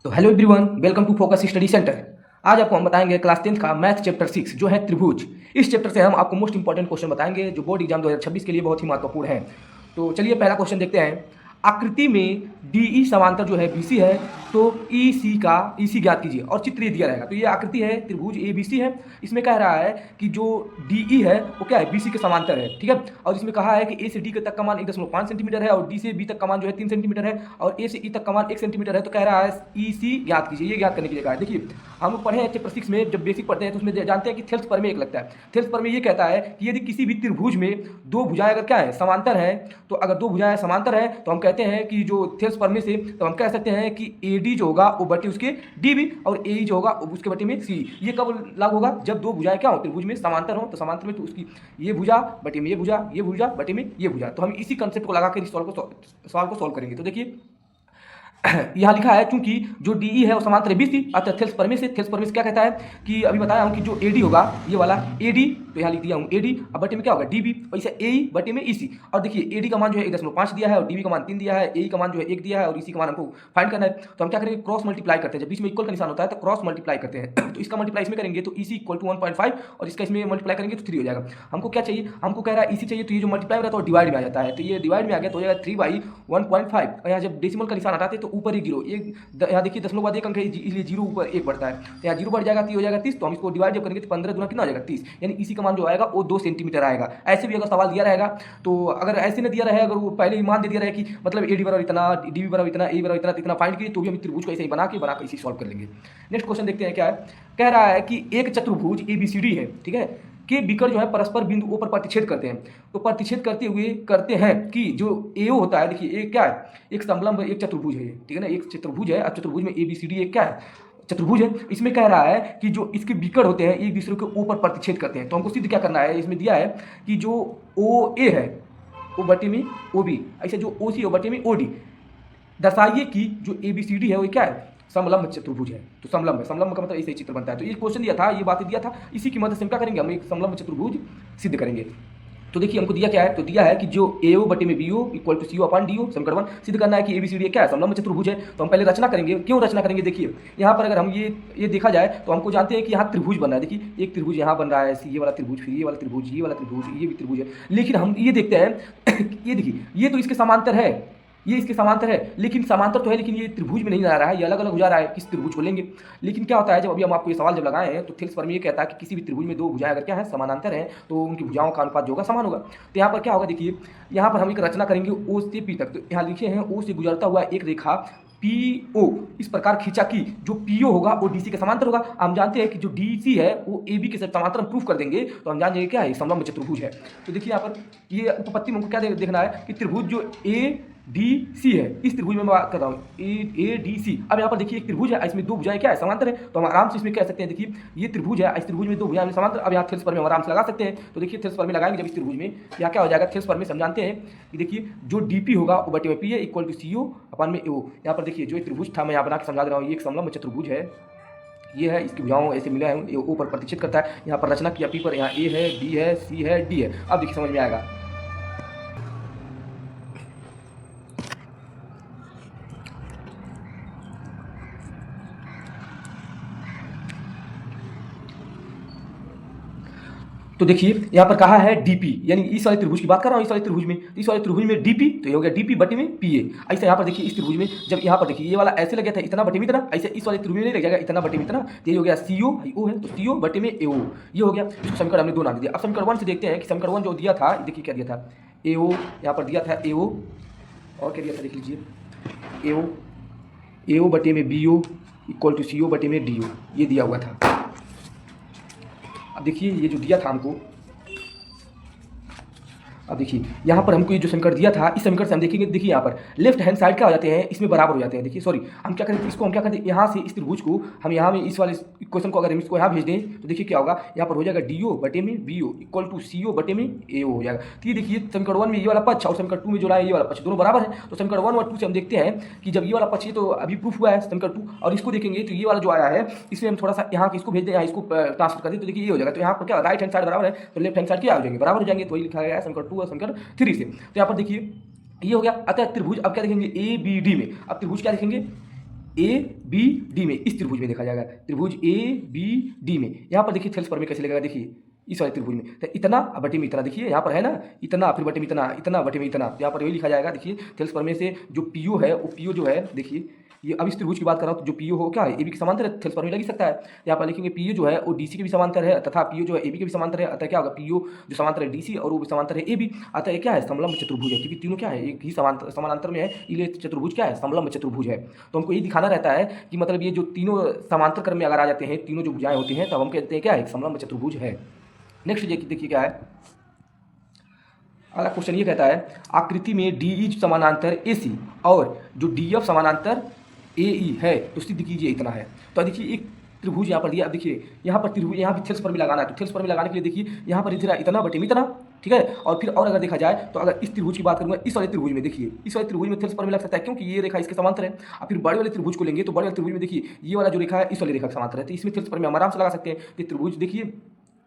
तो hello everyone, welcome to Focus Study Centre. आज आपको हम बताएंगे क्लास 10 का मैथ चैप्टर 6 जो है त्रिभुज। इस चैप्टर से हम आपको मोस्ट इंपॉर्टेंट क्वेश्चन बताएंगे जो बोर्ड एग्जाम 2026 के लिए बहुत ही महत्वपूर्ण है। तो चलिए पहला क्वेश्चन देखते हैं। आकृति में डीई समांतर जो है बीसी है, तो ईसी ज्ञात कीजिए और चित्र ये दिया रहेगा। तो ये आकृति है, त्रिभुज एबीसी है। इसमें कह रहा है कि जो डीई है वो क्या है, बीसी के समांतर है, ठीक है। और इसमें कहा है कि ए से डी तक का मान 1.5 सेंटीमीटर है और डी से बी तक का मान जो है 3 सेंटीमीटर है और ए से ई तक का मान 1 सेंटीमीटर है। तो कह रहा है ईसी ज्ञात कीजिए, ये ज्ञात करने के लिए कहा है। देखिए हम पढ़े हैं चैप्टर 6 में, जब बेसिक पढ़ते हैं तो उसमें जानते हैं कि थेल्स प्रमेय एक लगता है। थेल्स प्रमेय ये कहता है कि यदि किसी भी त्रिभुज में दो भुजाएं अगर क्या है, समांतर है, तो अगर दो भुजाएं समांतर है तो हम कहते हैं कि जो थेल्स प्रमेय से तो हम कह सकते हैं कि एडी जो होगा वो बटे उसके डीबी और एई जो होगा उसके बटे में सी। ये कब लागू होगा, जब दो भुजाएं क्या हो, त्रिभुज में समांतर हो। तो समांतर में तो उसकी ये भुजा बटे में ये भुजा, ये भुजा बटे में ये भुजा। तो हम इसी कंसेप्ट को लगा कर इस सवाल को सॉल्व करेंगे। तो देखिए यहाँ लिखा है चूंकि जो डीई है वो समांतर है बीसी, अर्थात थेल्स प्रमेय से क्या कहता है कि अभी बताया हूँ कि जो एडी होगा ये वाला एडी, तो यहाँ लिख दिया हूँ एडी, अब बटे में क्या होगा डीबी, वैसे एई बटे में ईसी। और देखिए एडी का मान जो है 1.5 दिया है और डीबी का मान 3 दिया है, एई का मान जो है 1 दिया है और ईसी का मान हमको फाइंड करना है। तो हम क्या करेंगे, क्रॉस मल्टीप्लाई करते हैं। जब बीच में इक्वल का निशान होता है तो क्रॉस मल्टीप्लाई करते हैं। तो इसका मल्टीप्लाई इसमें करेंगे तो ईसी इक्वल टू 1.5 और इसका इसमें मल्टीप्लाई करेंगे तो 3 हो जाएगा। हमको क्या चाहिए, हमको कह रहा है ईसी चाहिए, तो ये जो मल्टीप्लाई हो रहा है तो डिवाइड में आ जाता है। तो ये डिवाइड में आ गया तो हो जाएगा 3/1.5। और यहाँ जब डेसिमल का निशान हटाते हैं तो ऊपर ही जीरो, यहाँ देखिए दशमलव बाद एक अंक है इसलिए जीरो ऊपर एक बढ़ता है, तो यहाँ जीरो बढ़ जाएगा 30 हो जाएगा 30। तो हम इसको डिवाइड जब करेंगे तो 15 दूना कितना हो जाएगा 30, यानी इसी का मान जो आएगा वो 2 सेंटीमीटर आएगा। ऐसे भी अगर सवाल दिया रहेगा तो अगर ऐसे न दिया रहे, अगर वो पहले ही मान दे दिया रहे कि मतलब एडी बराबर इतना, डीबी बराबर इतना, ए बराबर इतना, इतना फाइंड कीजिए, तो भी हम त्रिभुज को ऐसे ही बना के इसी सॉल्व कर लेंगे। नेक्स्ट क्वेश्चन देखते हैं क्या है। कह रहा है कि एक चतुर्भुज एबीसीडी है, ठीक है, के विकर्ण जो है परस्पर बिंदु ओ पर प्रतिच्छेद करते हैं। तो प्रतिच्छेद करते हुए करते हैं कि जो एओ होता है, देखिए एक क्या है, एक समलंब एक चतुर्भुज है, ठीक है ना, एक चतुर्भुज है। अब चतुर्भुज में एबीसीडी एक क्या है, चतुर्भुज है। इसमें कह रहा है कि जो इसके विकर्ण होते हैं एक दूसरे के ऊपर प्रतिच्छेद करते हैं। तो हमको सिद्ध क्या करना है, इसमें दिया है कि जो ओ ए है ओ बटे में ओ बी, ऐसे जो ओ सी ओ बटे में ओ डी, दर्शाइए कि जो एबीसीडी है वो क्या है, समलंब चतुर्भुज है। तो समलंब है, समलंब का मतलब ऐसे ही चित्र बनता है। तो ये क्वेश्चन दिया था, ये बातें दिया था, इसी की मदद से हम क्या करेंगे, हम एक समलंब चतुर्भुज सिद्ध करेंगे। तो देखिए हमको दिया क्या है, तो दिया है कि जो एओ बटे में BO equal to CO upon DO, समीकरण 1 सिद्ध करना है कि एबीसीडी क्या है, समलंब चतुर्भुज है। तो हम पहले रचना करेंगे। क्यों रचना करेंगे, देखिए यहाँ पर अगर हम ये देखा जाए तो हमको जानते हैं कि यहाँ त्रिभुज बन रहा है। देखिए एक त्रिभुज यहाँ बन रहा है, ये वाला त्रिभुज, फिर ये वाला त्रिभुज, ये वाला त्रिभुज, ये भी त्रिभुज है। लेकिन हम ये देखते हैं ये देखिए ये तो इसके समांतर है, ये इसके समांतर है, लेकिन समांतर तो है लेकिन ये त्रिभुज में नहीं जा रहा है, ये अलग अलग हो जा रहा है। किस त्रिभुज को लेंगे, लेकिन क्या होता है, जब अभी हम आपको ये सवाल जब लगाए हैं तो थेल्स प्रमेय ये कहता है कि किसी भी त्रिभुज में दो भुजाएं अगर क्या है समानांतर हैं तो उनकी भुजाओं का अनुपात जो होगा समान होगा। तो यहाँ पर क्या होगा, देखिए यहाँ पर हम एक रचना करेंगे ओ से पी तक। तो यहाँ लिखे हैं ओ से गुजरता हुआ एक रेखा पीओ इस प्रकार खींचा कि जो पीओ होगा वो डीसी के समांतर होगा। हम जानते हैं कि जो डीसी है वो एबी के समांतर हम प्रूफ कर देंगे, तो हम जान जाएंगे क्या है, समलंब चतुर्भुज है। तो देखिए यहाँ पर ये उपपत्ति में हमको क्या देखना है कि त्रिभुज जो ए डी सी है, इस त्रिभुज में मैं बात कर रहा हूँ ए डी सी। अब यहाँ पर देखिए एक त्रिभुज है, इसमें दो भुजाएं क्या है, समांतर है। तो हम आराम से इसमें कह सकते हैं, देखिए ये त्रिभुज है, इस त्रिभुज में दो भुजाएं समांतर। अब यहाँ थेल्स प्रमेय हम आराम से लगा सकते हैं। तो देखिए थेल्स प्रमेय लगाएंगे जब इस त्रिभुज में, यहाँ क्या हो जाएगा, थेल्स प्रमेय समझाते हैं कि देखिए जो डीपी होगा वो बटे में पी है इक्वल टू सी ओ अपन में ओ। यहाँ पर देखिए जो त्रिभुज था मैं यहाँ बना के समझा दे रहा हूँ, ये एक समलंब चतुर्भुज है, ये है, इसकी भुजाओं ऐसे मिले हैं, ये ऊपर प्रतिच्छेद करता है। यहाँ पर रचना किया पी पर, यहाँ ए है, बी है, सी है, डी है। अब देखिए समझ में आएगा। तो देखिए यहाँ पर कहा है डीपी, यानी इस वाले त्रिभुज की बात कर रहा हूँ, इस वाले त्रिभुज में, इस वाले त्रिभुज में डीपी, तो ये हो गया डीपी बटे में पीए। ऐसे यहाँ पर देखिए इस त्रिभुज में जब यहाँ पर देखिए ये वाला ऐसे लग गया था इतना बटे में इतना, ऐसे इस वाले त्रिभुज में नहीं लग जाएगा इतना बटे में इतना। तो ये हो गया सीओ, ओ है तो सीओ बटे में एओ, ये हो गया। इसको समीकरण हमने दो नाम दिया। अब समीकरण 1 से देखते हैं कि समीकरण 1 जो दिया था, देखिए क्या दिया था, एओ, यहाँ पर दिया था एओ, और क्या दिया था देख लीजिए, एओ बटे में बीओ इक्वल टू सीओ बटे में डीओ, ये दिया हुआ था। अब देखिए ये जो दिया था हमको, अब देखिए यहाँ पर हमको ये जो समीकरण दिया था, इस समीकरण से हम देखेंगे, देखिए यहाँ पर लेफ्ट हैंड साइड क्या हो जाते हैं, इसमें बराबर हो जाते हैं। देखिए सॉरी, हम क्या करें, इसको हम क्या करते हैं, यहाँ से इस त्रिभुज को हम यहाँ में इस वाले क्वेश्चन को अगर हम इसको यहाँ भेज दें तो देखिए क्या होगा, यहाँ पर हो जाएगा डी ओ बटे में B O equal to C O बटे में ए ओ हो जाएगा। तो ये देखिए समीकरण 1 में ये वाला पक्ष और समीकरण 2 में जो रहा है ये वाला पक्ष दोनों बराबर है। तो समीकरण 1 और 2 से हम देखते हैं कि जब ये वाला पक्ष, ये तो अभी प्रूफ हुआ है समीकरण 2, और इसको देखेंगे तो ये वाला जो आया है इसमें हम थोड़ा सा यहाँ इसको भेज दें, यहाँ इसको ट्रांसफर कर दें, तो देखिए ये हो जाएगा। तो यहाँ पर क्या राइट हैंड साइड बराबर है तो लेफ्ट हैंड साइड क्या हो जाएंगे, बराबर हो जाएंगे। तो वही लिखा गया है समीकरण 2 और समीकरण 3 तो यहाँ पर देखिए ये हो गया। अतः त्रिभुज अब क्या देखेंगे ए बी डी में, अब त्रिभुज क्या देखेंगे ए बी डी में, इस त्रिभुज में देखा जाएगा, त्रिभुज ए बी डी में। यहाँ पर देखिए थेल्स प्रमेय कैसे लगेगा, देखिए इस वाले त्रिभुज में तो इतना बटे में इतना, देखिए यहाँ पर है ना इतना, फिर बटे में इतना, इतना बटे में इतना, यहाँ पर वही लिखा जाएगा। देखिए थेल्स प्रमेय से जो पीओ है वो पीओ जो है, देखिए ये अब इस त्रिभुज की बात कर रहा हूँ तो जो पीओ हो क्या है, एबी के समांतर है, थेल्स प्रमेय लग ही सकता है। यहाँ पर लिखेंगे पीओ जो है वो डीसी के भी समांतर है तथा पीओ जो है एबी के भी समांतर है, अतः क्या होगा, पीओ जो समांतर है डीसी और वो भी समांतर है एबी, अतः क्या है, समलंब चतुर्भुज है, क्योंकि तीनों क्या है एक ही समानांतर में है, इसलिए चतुर्भुज क्या है, समलंब चतुर्भुज है। तो हमको ये दिखाना रहता है कि मतलब ये जो तीनों समांतर क्रम में अगर आ जाते हैं, तीनों जो भुजाएं होती हैं, तब हम कहते हैं क्या है, समलंब चतुर्भुज है। नेक्स्ट देखिए क्या है, अगला क्वेश्चन ये कहता है आकृति में डी समानांतर AC और जो DF समानांतर AE है तो सिद्ध कीजिए इतना है। तो देखिए एक त्रिभुज यहाँ पर दिया, अब देखिए यहाँ पर त्रिभुज, यहाँ भी थेल्स प्रमेय लगाना है, तो थेल्स प्रमेय लगाने के लिए देखिए यहाँ पर इतना बटे में इतना, ठीक है। और फिर और अगर देखा जाए तो अगर इस त्रिभुज की बात करूँगा, इस वाले त्रिभुज में देखिए, इस वाले त्रिभुज में थेल्स प्रमेय लग सकता है क्योंकि ये रेखा इसके समांतर है। और फिर बड़े वाले त्रिभुज को लेंगे तो बड़े वाले त्रिभुज में देखिए ये वाला जो रेखा है इस वाली रेखा के समांतर है, तो इसमें थेल्स प्रमेय हम आराम से लगा सकते हैं। कि त्रिभुज देखिए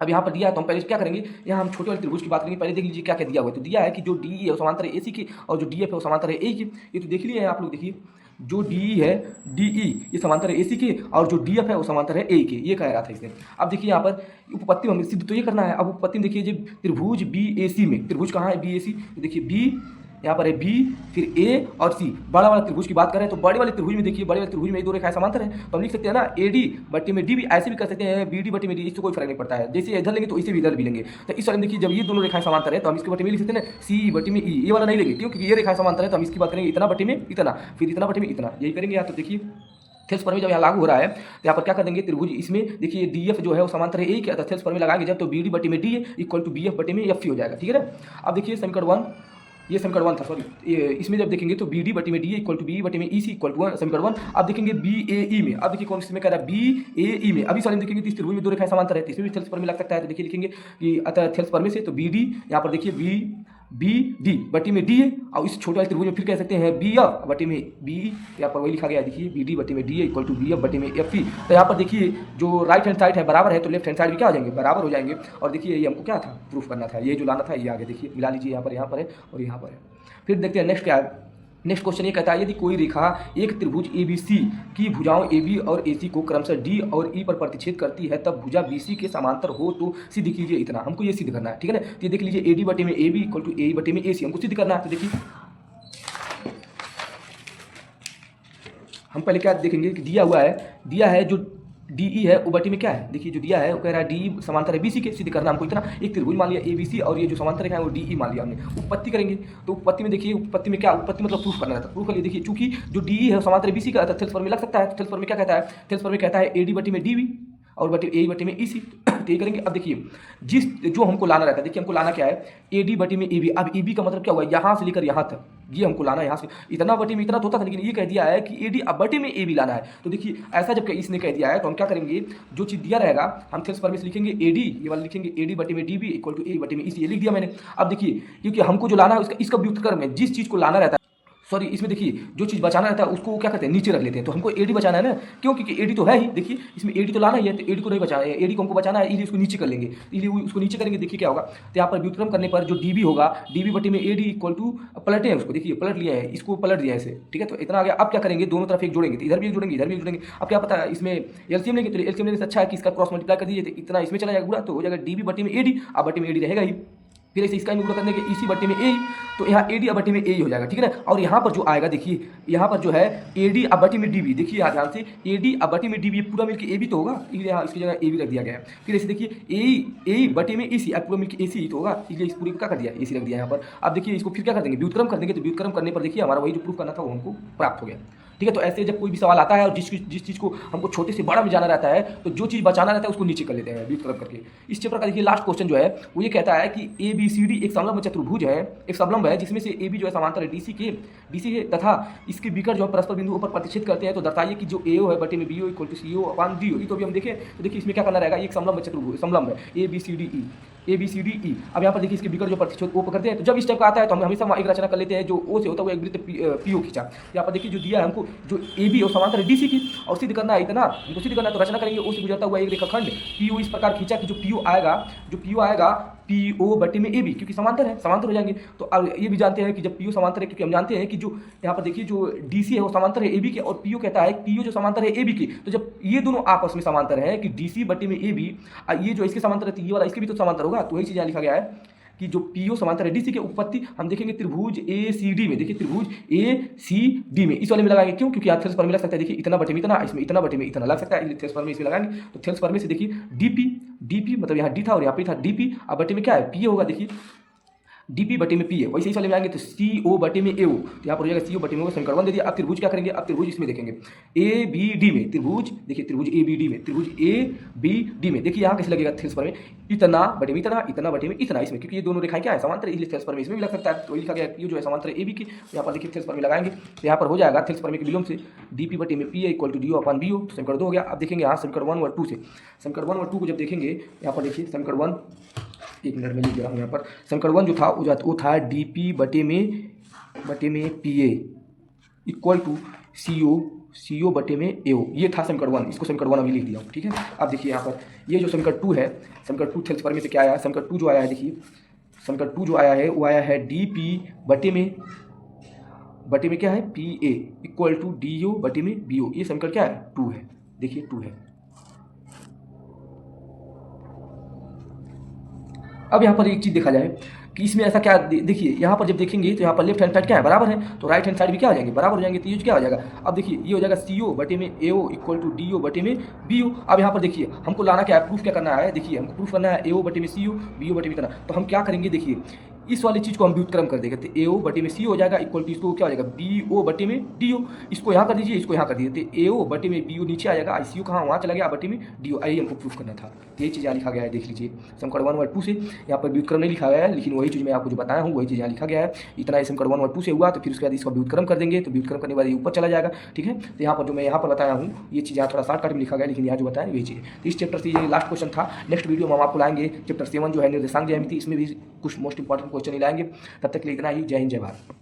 अब यहाँ पर दिया है तो हम पहले क्या करेंगे, यहाँ हम छोटे वाले त्रिभुज की बात करेंगे। पहले देख लीजिए क्या क्या दिया हुआ है, तो दिया है कि जो DE है वो समांतर है AC की और जो DF है वो समांतर है A की। ये तो देख लिए आप लोग, देखिए जो DE है DE ये समांतर है AC के और जो DF है वो समांतर है A के, ये कह रहा था इसने। अब देखिए यहाँ पर उपपत्ति में हमें सिद्ध तो ये करना है। अब उपपत्ति में देखिए जब त्रिभुज BAC में, त्रिभुज कहाँ है BAC, तो देखिए B यहाँ पर है B फिर A और C, बड़ा वाला त्रिभुज की बात करें तो बड़े वाले त्रिभुज में देखिए, बड़े वाले त्रिभुज में ये दो रेखाएं समांतर हैं, तो हम लिख सकते हैं ना AD बटे में DB, ऐसे भी कर सकते हैं BD बटे में D, इससे कोई फर्क नहीं पड़ता है, जैसे इधर लेंगे तो इसे भी इधर भी लेंगे। तो इस वाले में देखिए जब ये दोनों रेखाएं समांतर है तो हम इसके बटे में लिख सकते हैं ना C बटे में E, ये वाला नहीं लेंगे क्योंकि ये रेखाएं समांतर है, तो हम इसकी बात करेंगे इतना बटे में इतना, फिर इतना बटे में इतना, यही करेंगे। यहाँ तो देखिए थेल्स प्रमेय जब यहाँ लागू हो रहा है तो यहाँ पर क्या कर देंगे, त्रिभुज इसमें देखिए DF जो है वो समांतर है A के, अतः थेल्स प्रमेय लगाएंगे जब तो BD बटे में D इक्वल टू BF बटे में FE हो जाएगा, ठीक है ना। अब देखिए समीकरण 1, ये समीकरण 1 था, सॉरी इसमें जब देखेंगे तो BD बटे में D इक्वल टू B बटे में EC इक्वल टू समीकरण 1। अब देखेंगे BAE में, अब देखिए कौन सी में कह रहा है BAE में, अभी साल में देखेंगे इस त्रिभुज में दो रेखाएं समांतर है, इसमें भी थेल्स प्रमेय लग सकता है। तो देखिए लिखेंगे कि अतः थेल्स प्रमेय से तो BD यहाँ पर देखिए BD बटे में D है और इस छोटे वाले त्रिभुज में फिर कह सकते हैं BF बटे में BE, यहाँ पर वही लिखा गया है, देखिए BD बटे में D इक्वल टू BF बटे में FE। तो यहाँ पर देखिए जो राइट हैंड साइड है बराबर है तो लेफ्ट हैंड साइड भी क्या हो जाएंगे, बराबर हो जाएंगे। और देखिए ये हमको क्या था, प्रूफ करना था, ये जो लाना था ये आगे देखिए मिला लीजिए, यहाँ पर है और यहाँ पर है। फिर देखते हैं नेक्स्ट क्या है। नेक्स्ट क्वेश्चन ये कहता है यदि कोई रेखा एक त्रिभुज ABC की भुजाओं AB और AC को क्रमशः D और E पर प्रतिच्छेद करती है तब भुजा BC के समांतर हो तो सिद्ध कीजिए इतना। हमको ये सिद्ध करना है, ठीक है ना। तो ये देख लीजिए AD बटे में AB इक्वल टू AE बटे में AC हमको सिद्ध करना है। तो देखिए हम पहले क्या देखेंगे कि दिया है जो DE है वो बटे में क्या है, देखिए जो दिया है वो कह रहा है DE समांतर है BC के, सिद्ध करना हमको इतना। एक त्रिभुज मान लिया ABC और ये जो समांतर रेखा है वो DE मान लिया हमने। उपपत्ति करेंगे तो उपपत्ति में देखिए, उपपत्ति में क्या, उपपत्ति मतलब प्रूफ करना रहता है। प्रूफ कर लिए देखिए चूंकि जो DE है वो समांतर है BC का, थेल्स प्रमेय लग सकता है। थेल्स प्रमेय क्या कहता है, थेल्स प्रमेय कहता है AD बटे में DB और बटे AE बटे में EC, तो ये करेंगे। अब देखिए जिस जो हमको लाना रहता है, देखिए हमको लाना क्या है AD बटे में AB, अब AB का मतलब क्या हुआ, यहाँ से लेकर यहाँ तक, ये हमको लाना है। यहाँ से इतना बटे में इतना तो होता था, लेकिन ये कह दिया है कि AD अब बटे में AB लाना है। तो देखिए ऐसा जब इसने कह दिया है तो हम क्या करेंगे, जो चीज़ दिया रहेगा हम थेल्स प्रमेय से लिखेंगे AD, ये वाला लिखेंगे AD बटे में DB इक्वल टू A बटे में EC, ये लिख दिया मैंने। अब देखिए क्योंकि हमको जो लाना है इसका व्युत्क्रम है, जिस चीज़ को लाना रहता है, सॉरी इसमें देखिए जो चीज़ बचाना रहता है उसको क्या करते हैं, नीचे रख लेते हैं। तो हमको AD बचाना है ना, क्यों, क्योंकि AD तो है ही, देखिए इसमें AD तो लाना ही है, तो AD को नहीं बचाना है, AD को हमको बचाना है, इसलिए उसको नीचे कर लेंगे, इसलिए उसको नीचे करेंगे। देखिए क्या होगा, तो यहाँ पर व्युत्क्रम करने पर जो DB होगा DB बटे में AD इक्वल टू, पलटे हैं उसको, देखिए पलट लिया है, इसको पलट दिया है इसे, ठीक है। तो इतना आ गया। अब क्या करेंगे, दोनों तरफ एक जोड़ेंगे, तो इधर भी एक जोड़ेंगे इधर भी एक जोड़ेंगे। अब क्या पता है इसमें LCM लेंगे, तो LCM लेने से अच्छा है कि इसका क्रॉस मल्टीप्लाई कर दीजिए, तो इतना इसमें चला जाएगा पूरा, तो हो जाएगा DB बटे में AD, अब बटे में AD रहेगा ही। फिर ऐसे इसका गुणा करने के EC बटे में AE, तो यहाँ AD अब बटे में AE हो जाएगा, ठीक है ना। और यहाँ पर जो आएगा देखिए, यहाँ पर जो है AD अब बटे में DB, देखिए यहाँ ध्यान से AD अब बटे में DB, ये पूरा मिलकर AB तो होगा, इसलिए यहाँ इसकी जगह AB रख दिया गया है। फिर ऐसे देखिए AE बटे में EC, अब पूरा मिलकर AC तो होगा, इसलिए इस पूरी को क्या कर दिया, AC रख दिया यहाँ पर। अब देखिए इसको फिर क्या कर देंगे, व्युत्क्रम कर देंगे, तो व्युत्क्रम करने पर देखिए हमारा वही जो प्रूफ करना था वो हमको प्राप्त हो गया, ठीक है। तो ऐसे जब कोई भी सवाल आता है और जिस चीज़ को हमको छोटे से बड़ा में जाना रहता है, तो जो चीज़ बचाना रहता है उसको नीचे कर लेते हैं व्युत्क्रम करके। इस चैप्टर का देखिए लास्ट क्वेश्चन जो है वो ये कहता है कि ABCD एक समलंब चतुर्भुज है, एक समलंब है जिसमें से AB जो है समांतर है DC है तथा इसके विकर्ण जो है परस्पर बिंदुओं पर प्रतिच्छेद करते हैं। तो दर्शाइए कि जो AO है बटे में BO equal to CO upon DO। तो भी हम देखें तो देखिए इसमें क्या करना रहेगा, एक समलंब चतुर्भुज समलंब है ABCDE। अब यहाँ पर देखिए इसके विकर्ण जो प्रतिच्छेद O पकड़ते हैं, तो जब इस टाइप का आता है तो हम हमेशा एक रचना कर लेते हैं, जो O से होता है वो एक वृत्त PO खींचा। यहाँ पर देखिए जो दिया है हमको, जो AB और समांतर है DC की, और सिद्ध करना है इतना, हमको सिद्ध करना है तो रचना करेंगे O से गुजरता हुआ एक रेखाखंड PO इस प्रकार खींचा कि जो PO आएगा पी ओ बटे में ए बी, क्योंकि समांतर है, समांतर हो जाएंगे। तो अब ये भी जानते हैं कि जब पी ओ समांतर है, क्योंकि हम जानते हैं कि जो यहाँ पर देखिए जो डी सी है वो समांतर है ए बी के, और पी ओ कहता है पी ओ जो समांतर है ए बी की। तो जब ये दोनों आपस में समांतर है कि डी सी बटे में ए बी, ये जो इसके समांतर है तो ये वाला इसके भी तो समांतर होगा। तो वही चीज़ यहाँ लिखा गया है कि जो पीओ समांतर है डीसी के उत्पत्ति हम देखेंगे त्रिभुज ए सी डी में। देखिए त्रिभुज ए सी डी में इस वाले में लगाएंगे, क्यों? क्योंकि यहाँ थेल्स पर में लग सकता है। देखिए इतना बटे में इतना, इसमें इतना बटे में इतना लग सकता है, इसलिए थेल्स पर में इसमें लगाएंगे। तो थेल्स पर में से देखिए डीपी मतलब यहाँ डी था और यहाँ पे था डीपी, अब बटे में क्या है पी होगा। देखिए डीपी बटे में पी है, वैसे ही वाले में आएंगे तो सी ओ बटे में ए ओ, तो यहाँ पर हो जाएगा सी ओ बटे में समीकरण 1 दे दिया। अब त्रिभुज क्या करेंगे? अब त्रिभुज इसमें देखेंगे ए बी डी में, त्रिभुज देखिए त्रिभुज ए बी डी में, त्रिभुज ए बी डी में देखिए यहाँ कैसे लगेगा थेल्स पर में इतना बटे में इतना, इतना बटे में इतना, इसमें क्योंकि ये दोनों रेखाएं क्या है समांतर, इसलिए थेल्स पर में इसमें भी लग सकता है। तो लिखा गया ये जो है समांतर ए बी की, यहाँ पर देखिए थेल्स पर में लगाएंगे तो यहाँ पर हो जाएगा थेल्स पर में के विलोम से डीपी बटे में P equal to D O upon B O, तो समीकरण 2 हो गया। अब देखेंगे यहाँ समीकरण 1 और 2 से, समीकरण 1 और 2 को जब देखेंगे यहाँ पर देखिए समीकरण 1 एक मिनट में लिख रहा हूँ यहाँ पर। समीकरण 1 जो था वो था डी पी बटे में P A equal to C O बटे में ए ओ, ये था समीकरण 1। इसको समीकरण 1 अभी लिख दिया हूँ, ठीक है। अब देखिए यहाँ पर ये जो समीकरण 2 है, समीकरण 2 थेल्स पर में से क्या आया? समीकरण 2 जो आया है देखिए, समीकरण 2 जो आया है वो आया है डी पी बटे में क्या है P A equal to D O बटे में बी ओ, ये समीकरण क्या है 2 है। देखिए 2 है। अब यहाँ पर एक चीज़ देखा जाए कि इसमें ऐसा क्या देखिए यहाँ पर जब देखेंगे तो यहाँ पर लेफ्ट हैंड साइड क्या है बराबर है, तो राइट हैंड साइड भी क्या हो जाएंगे बराबर हो जाएंगे। तो ये क्या हो जाएगा? अब देखिए ये हो जाएगा सी ओ बटे में A O equal to D O बटे में बी ओ। अब यहाँ पर देखिए हमको लाना क्या है, प्रूफ क्या करना है? देखिए हमको प्रूफ करना है ए ओ बटे में सी ओ बी ओ बटे में इतना। तो हम क्या करेंगे? देखिए इस वाली चीज़ को हम व्युत्क्रम कर देंगे, तो ए ओ बटे में सी हो जाएगा इक्वल टू इसको क्या हो जाएगा बी ओ बटे में डी ओ। इसको यहाँ कर दीजिए, इसको यहाँ कर दीजिए, तो ए ओ बटे में बी ओ नीचे आ जाएगा, आई सी ओ कहाँ वहाँ चला गया बटे में डी ओ। यही हमको प्रूफ करना था। तो ये चीज़ यहाँ लिखा गया है, देख लीजिए समीकरण 1 और 2 से। यहाँ पर व्युत्क्रम नहीं लिखा गया है, लेकिन वही चीज़ मैं आपको जो बताया हूँ वही चीज़ यहाँ लिखा गया है। इतना समीकरण 1 और 2 से हुआ, तो फिर उसके बाद इसका व्युत्क्रम कर देंगे, तो व्युत्क्रम करने के बाद ये ऊपर चला जाएगा, ठीक है। तो यहाँ पर जो मैं यहाँ पर बताया हूँ ये चीज़ यहाँ थोड़ा शॉर्टकट में लिखा गया, लेकिन यहाँ जो बताया वही चीज़। तो इस चैप्टर से ये लास्ट क्वेश्चन था। नेक्स्ट वीडियो में हम आपको लाएंगे चैप्टर 7 जो है निर्देशांक ज्यामिति, इसमें भी कुछ मोस्ट इंपॉर्टेंट क्वेश्चन ही लाएंगे। तब तक के लिए इतना ही। जय हिंद जय भारत।